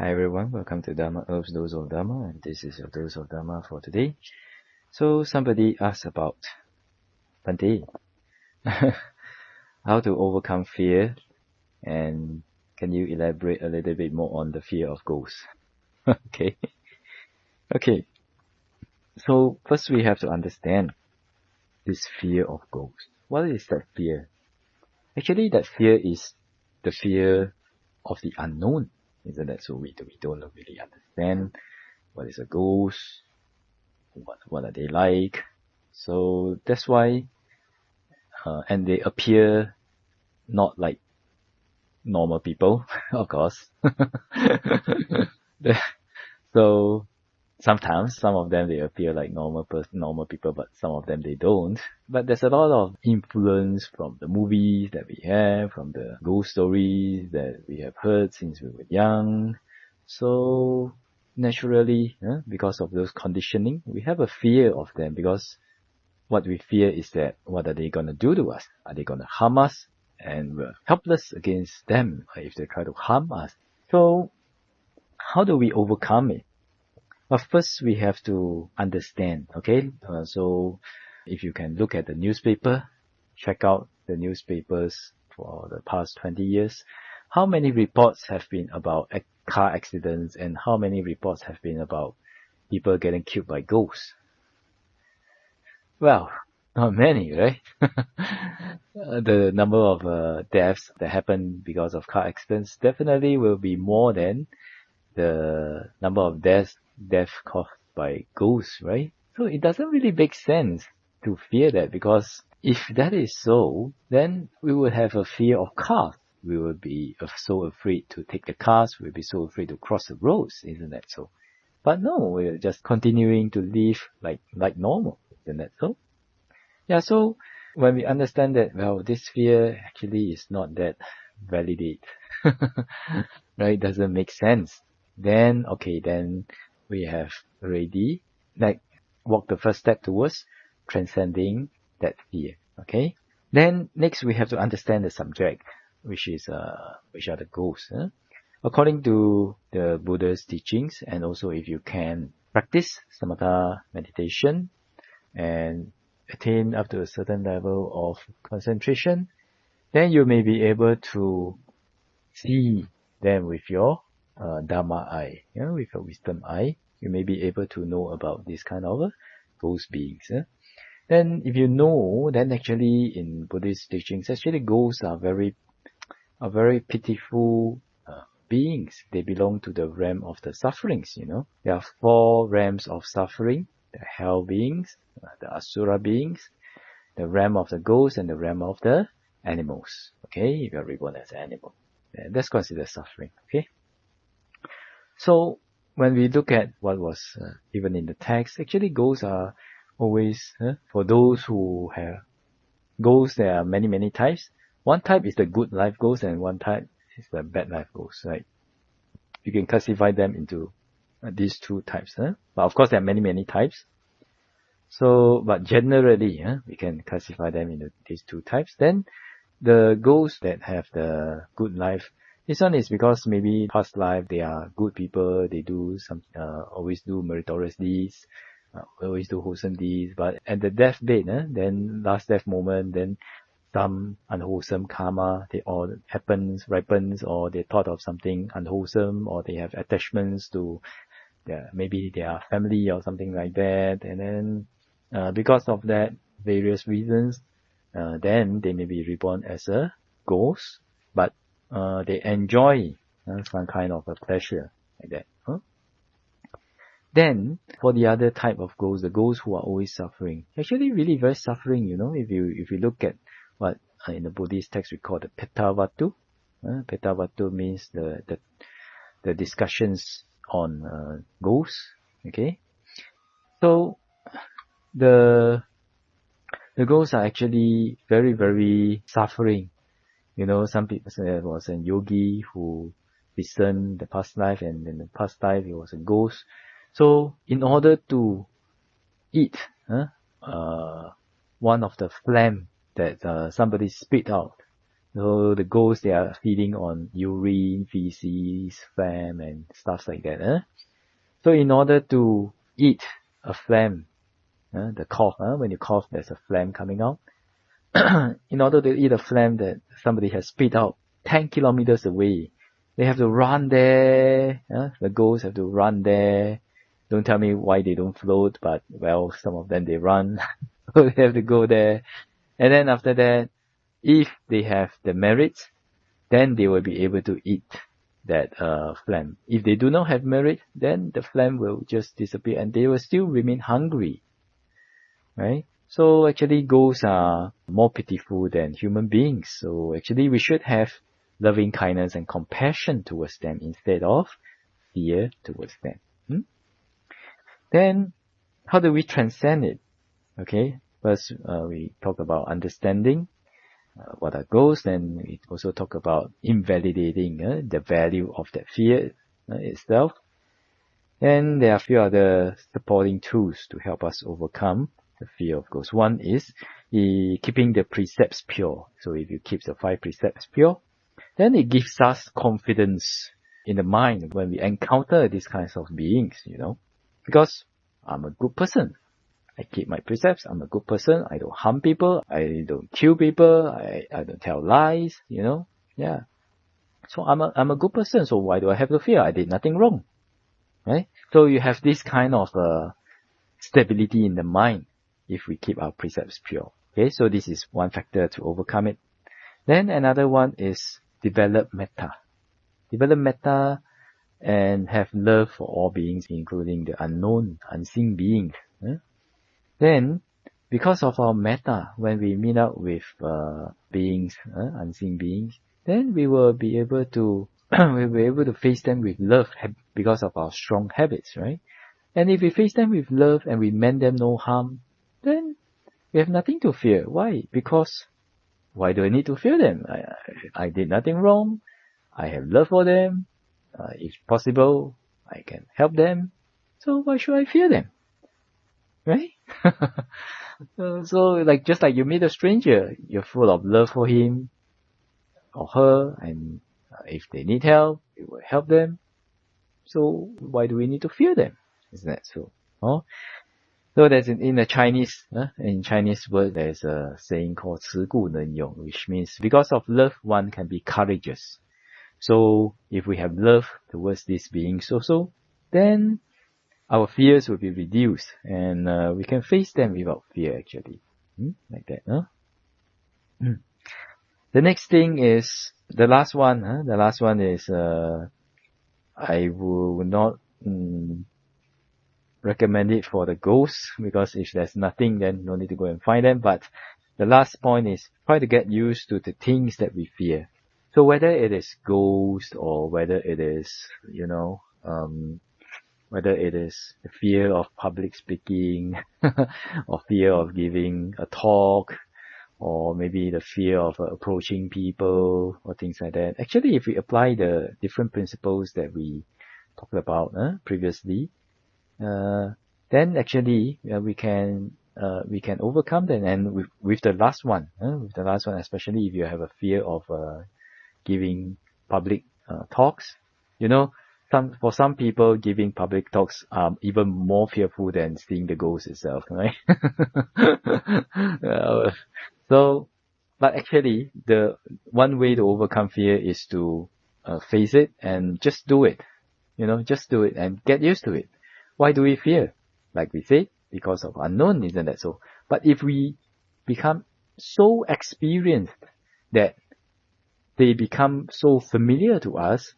Hi everyone, welcome to Dharma Herbs Dose of Dharma, and this is your dose of Dharma for today. So somebody asked about Bante, how to overcome fear, and can you elaborate a little bit more on the fear of ghosts? Okay. So first we have to understand this fear of ghosts. What is that fear? Actually, that fear is the fear of the unknown, isn't it? So we don't really understand what is a ghost, what are they like. So that's why, and they appear not like normal people, of course. So sometimes some of them they appear like normal people, but some of them they don't. But there's a lot of influence from the movies that we have, from the ghost stories that we have heard since we were young. So naturally, because of those conditioning, we have a fear of them because what we fear is that what are they gonna do to us? Are they gonna harm us? And we're helpless against them if they try to harm us. So how do we overcome it? Well, first we have to understand, okay? So if you can look at the newspaper, check out the newspapers for the past 20 years, how many reports have been about car accidents and how many reports have been about people getting killed by ghosts? Well, not many, right? The number of deaths that happen because of car accidents definitely will be more than the number of deaths caused by ghosts, right? So it doesn't really make sense to fear that, because if that is so, then we would have a fear of cars. We would be so afraid to take the cars. We'll be so afraid to cross the roads, isn't that so? But no, we're just continuing to live like normal, isn't that so? Yeah, so when we understand that, well, this fear actually is not that validate, right? Doesn't make sense. Then, okay, then we have already walked the first step towards transcending that fear. Okay. Then next we have to understand the subject, which are the ghosts. According to the Buddha's teachings, and also if you can practice samatha meditation and attain up to a certain level of concentration, then you may be able to see them with your Dharma eye, with your wisdom eye. You may be able to know about this kind of ghost beings. Then if you know, then actually in Buddhist teachings, actually ghosts are very pitiful beings. They belong to the realm of the sufferings, There are 4 realms of suffering: the hell beings, the asura beings, the realm of the ghosts, and the realm of the animals. Okay, if you are reborn as an animal, that's considered suffering. Okay, so when we look at what was given in the text, actually ghosts are always, for those who have ghosts, there are many types. One type is the good life ghost, and one type is the bad life ghost, right? You can classify them into these 2 types. But of course, there are many types. So, but generally, we can classify them into these 2 types. Then the ghosts that have the good life, this one is because maybe past life they are good people. They do always do meritorious deeds, always do wholesome deeds. But at the deathbed, then last death moment, then some unwholesome karma, they all ripens, or they thought of something unwholesome, or they have attachments to maybe their family or something like that. And then because of that, various reasons, then they may be reborn as a ghost, but they enjoy some kind of a pleasure like that. Then for the other type of ghosts, the ghosts who are always suffering, actually really very suffering. If you look at what in the Buddhist text we call the petavatu. Petavatu means the discussions on ghosts. Okay, so the ghosts are actually very suffering. Some people say there was a yogi who discerned the past life, and in the past life he was a ghost. So in order to eat one of the phlegm that somebody spit out, So the ghosts, they are feeding on urine, feces, phlegm, and stuff like that. So in order to eat a phlegm, the cough, when you cough, there's a phlegm coming out. In order to eat a phlegm that somebody has spit out 10 kilometers away, they have to run there. The ghosts have to run there. Don't tell me why they don't float, but well, some of them they run. So they have to go there. And then after that, if they have the merits, then they will be able to eat that phlegm. If they do not have merit, then the phlegm will just disappear and they will still remain hungry. Right? So actually ghosts are more pitiful than human beings. So actually we should have loving kindness and compassion towards them instead of fear towards them. Then how do we transcend it? Okay, first we talk about understanding what are ghosts, and we also talk about invalidating the value of that fear itself. And there are a few other supporting tools to help us overcome the fear of ghosts. One is keeping the precepts pure. So if you keep the 5 precepts pure, then it gives us confidence in the mind when we encounter these kinds of beings, because I'm a good person. I keep my precepts. I'm a good person. I don't harm people. I don't kill people. I don't tell lies, Yeah. So I'm a good person. So why do I have to fear? I did nothing wrong. Right? So you have this kind of stability in the mind if we keep our precepts pure. Okay, so this is one factor to overcome it. Then another one is develop metta. Develop metta and have love for all beings, including the unknown, unseen beings. Then, because of our metta, when we meet up with beings, unseen beings, then we will be able to face them with love because of our strong habits, right? And if we face them with love and we meant them no harm, then we have nothing to fear. Why? Because why do I need to fear them? I did nothing wrong. I have love for them. If possible, I can help them. So why should I fear them? Right? So just like you meet a stranger, you're full of love for him or her, and if they need help, you will help them. So why do we need to fear them? Isn't that so? So there's in the Chinese, in Chinese word, there's a saying called 持故能勇, which means because of love, one can be courageous. So if we have love towards these beings also, then our fears will be reduced and we can face them without fear actually. Like that, The next thing is, the last one is, I will not recommend it for the ghosts, because if there's nothing, then no need to go and find them. But the last point is try to get used to the things that we fear. So whether it is ghosts or whether it is, whether it is the fear of public speaking or fear of giving a talk, or maybe the fear of approaching people or things like that. Actually, if we apply the different principles that we talked about previously, then actually we can overcome them. And with the last one, especially if you have a fear of giving public talks, for some people, giving public talks are even more fearful than seeing the ghost itself, right? But actually, the one way to overcome fear is to face it and just do it. Just do it and get used to it. Why do we fear? Like we said, because of unknown, isn't that so? But if we become so experienced that they become so familiar to us,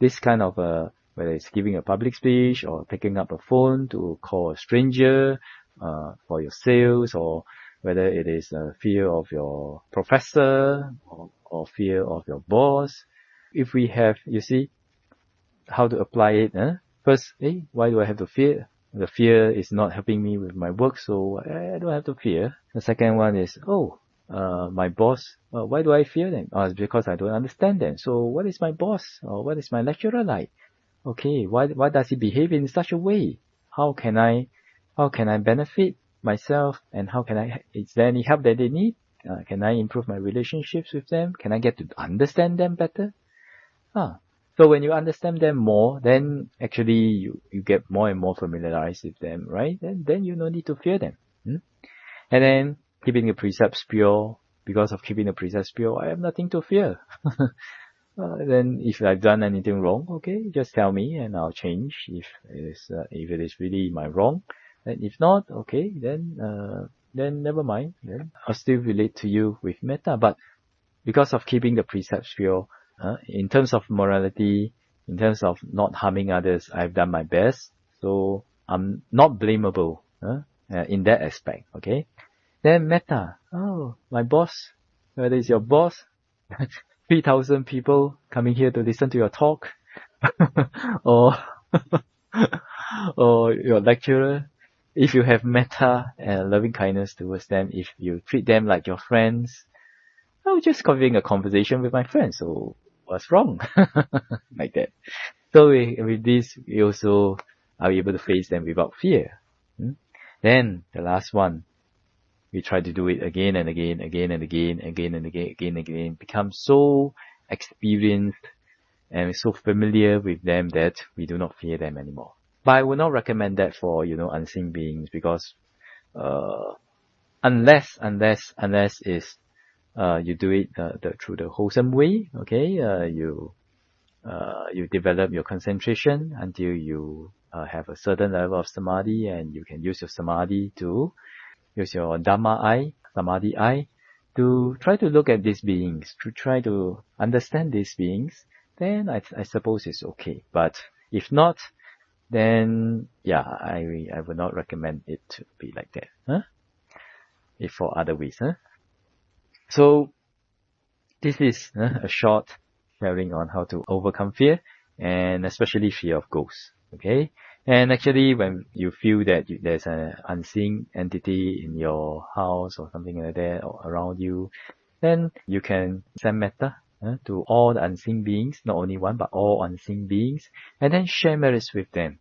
this kind of whether it's giving a public speech or picking up a phone to call a stranger for your sales, or whether it is fear of your professor or fear of your boss. If we have, you see, how to apply it. First, why do I have to fear? The fear is not helping me with my work, so I don't have to fear. The second one is, my boss, why do I fear them? It's because I don't understand them. So what is my boss or what is my lecturer like? Okay, why does he behave in such a way? How can I benefit myself, and is there any help that they need? Can I improve my relationships with them? Can I get to understand them better? So when you understand them more, then actually you get more and more familiarized with them, right? Then you no need to fear them. And then keeping the precepts pure, because of keeping the precepts pure, I have nothing to fear. Then if I've done anything wrong, okay, just tell me and I'll change if it is really my wrong. And if not, okay, then never mind. Then I'll still relate to you with metta. But because of keeping the precepts pure, in terms of morality, in terms of not harming others, I've done my best. So I'm not blamable in that aspect, okay? Then metta. Oh, my boss, whether it's your boss, 3,000 people coming here to listen to your talk, or or your lecturer, if you have metta and loving kindness towards them, if you treat them like your friends, I was just having a conversation with my friends, so what's wrong? Like that. So with this, we also are able to face them without fear. Then the last one, we try to do it again and again, become so experienced and so familiar with them that we do not fear them anymore. But I would not recommend that for, unseen beings, because unless is you do it through the wholesome way, okay? You develop your concentration until you have a certain level of samadhi, and you can use your samadhi to use your Dhamma eye, Samadhi eye, to try to look at these beings, to try to understand these beings, then I suppose it's okay. But if not, then yeah, I would not recommend it to be like that. If for other ways. So this is a short sharing on how to overcome fear, and especially fear of ghosts. Okay? And actually, when you feel that there's an unseen entity in your house or something like that, or around you, then you can send metta to all the unseen beings, not only one, but all unseen beings, and then share merits with them.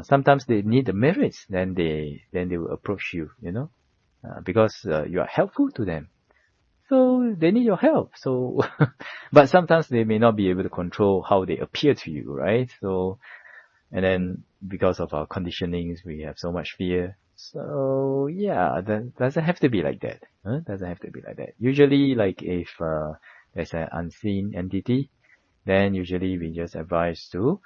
Sometimes they need the merits, then they will approach you, because you are helpful to them. So they need your help. So, but sometimes they may not be able to control how they appear to you, right? So, and then because of our conditionings, we have so much fear. So yeah, that doesn't have to be like that. Doesn't have to be like that. Usually, like if there's an unseen entity, then usually we just advise to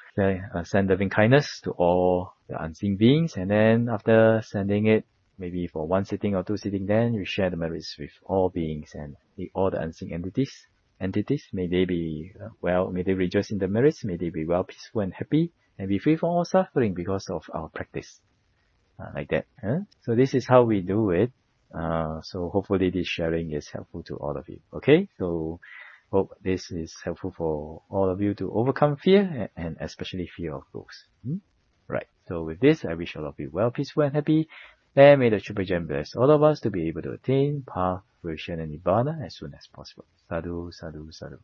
send loving kindness to all the unseen beings, and then after sending it, maybe for one sitting or two sitting, then you share the merits with all beings and all the unseen entities. May they be may they rejoice in the merits, may they be well, peaceful and happy, and be free from all suffering because of our practice. Like that. So this is how we do it. So hopefully this sharing is helpful to all of you. Okay? So hope this is helpful for all of you to overcome fear, and especially fear of ghosts. Right. So with this, I wish all of you well, peaceful and happy. And may the Triple Gem bless all of us to be able to attain path, fruition and nibbana as soon as possible. Sadhu, sadhu, sadhu.